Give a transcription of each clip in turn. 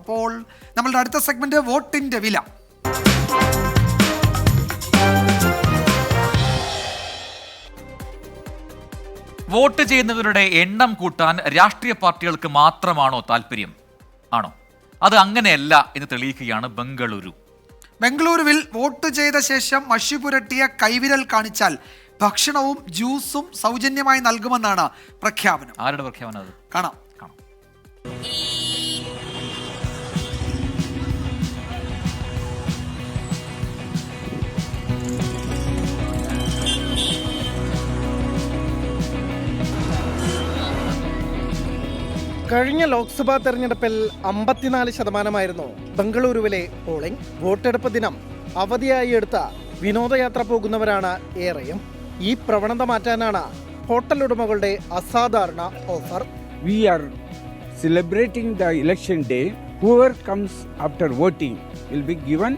അപ്പോൾ നമ്മളുടെ അടുത്ത സെഗ്മെന്റ് വോട്ടിന്റെ വില. വോട്ട് ചെയ്യുന്നവരുടെ എണ്ണം കൂട്ടാൻ രാഷ്ട്രീയ പാർട്ടികൾക്ക് മാത്രമാണോ താല്പര്യം? ആണോ? അത് അങ്ങനെയല്ല എന്ന് തെളിയിക്കുകയാണ് ബംഗളൂരുവിൽ വോട്ട് ചെയ്ത ശേഷം മഷി പുരട്ടിയ കൈവിരൽ കാണിച്ചാൽ ഭക്ഷണവും ജ്യൂസും സൗജന്യമായി നൽകുമെന്നാണ് പ്രഖ്യാപനം. ആരുടെ പ്രഖ്യാപനം അത്? കാണാം. കഴിഞ്ഞ ലോക്സഭാ തെരഞ്ഞെടുപ്പിൽ 54% ബംഗളൂരുവിലെ പോളിംഗ്. വോട്ടെടുപ്പ് ദിനം അവധിയായി എടുത്ത വിനോദയാത്ര പോകുന്നവരാണ് ഏറെയും. ഈ പ്രവണത മാറ്റാനാണ് ഹോട്ടൽ ഉടമകളുടെ അസാധാരണ offer. We are celebrating the election day. Whoever comes after voting will be given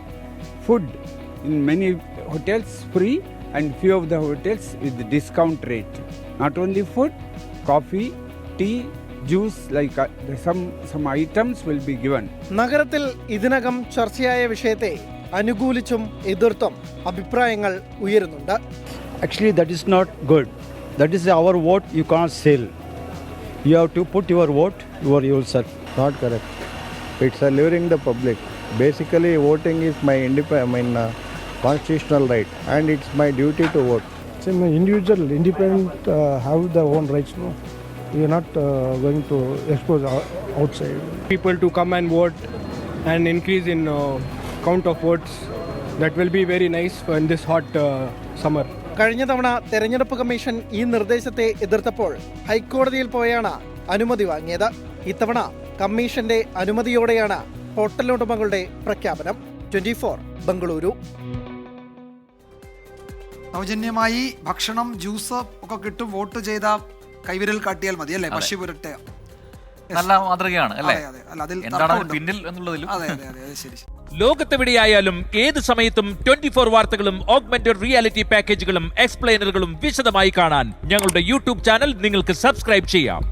food in many hotels free and few of the hotels with discount rate. Not only food, coffee, tea, juice, like some items will be given. നഗരത്തിൽ ഇതിനകം ചർച്ചയായ വിഷയത്തെ അനുകൂലിച്ചും എതിർത്തും അഭിപ്രായങ്ങൾ ഉയരുന്നുണ്ട്. Actually, that is not good. That is our vote you can't sell. You have to put your vote yourself. Not correct. It's luring the public. Basically, voting is my constitutional right, and it's my duty to vote. So, individual, independent have their own rights. No, we are not going to expose outside. People to come and vote and increase in count of votes. That will be very nice in this hot summer. കഴിഞ്ഞ തവണ തെരഞ്ഞെടുപ്പ് commission ഈ നിർദ്ദേശത്തെ എതിർത്തപ്പോൾ ഹൈക്കോടതിയിൽ പോയാണ് അനുമതി വാങ്ങിയത്. ഇത്തവണ കമ്മീഷന്റെ അനുമതിയോടെയാണ് ഹോട്ടൽ ഉടമകളുടെ പ്രഖ്യാപനം. 24 ബംഗളൂരു. സൗജന്യമായി ഭക്ഷണം, ജ്യൂസ് ഒക്കെ കിട്ടും. വോട്ട് ചെയ്ത കൈവിരൽ കാട്ടിയാൽ മതി അല്ലേ? മഷി പുരട്ട നല്ല മാതൃകയാണ് അല്ലേ? എന്താണ് പിന്നിൽ എന്നുള്ളതിലും. ശരി. ലോകത്തെവിടെയായാലും ഏത് സമയത്തും 24 വാർത്തകളും ഓഗ്മെന്റഡ് റിയാലിറ്റി പാക്കേജുകളും എക്സ്പ്ലെയിനറുകളും വിശദമായി കാണാൻ ഞങ്ങളുടെ യൂട്യൂബ് ചാനൽ നിങ്ങൾക്ക് സബ്സ്ക്രൈബ് ചെയ്യാം.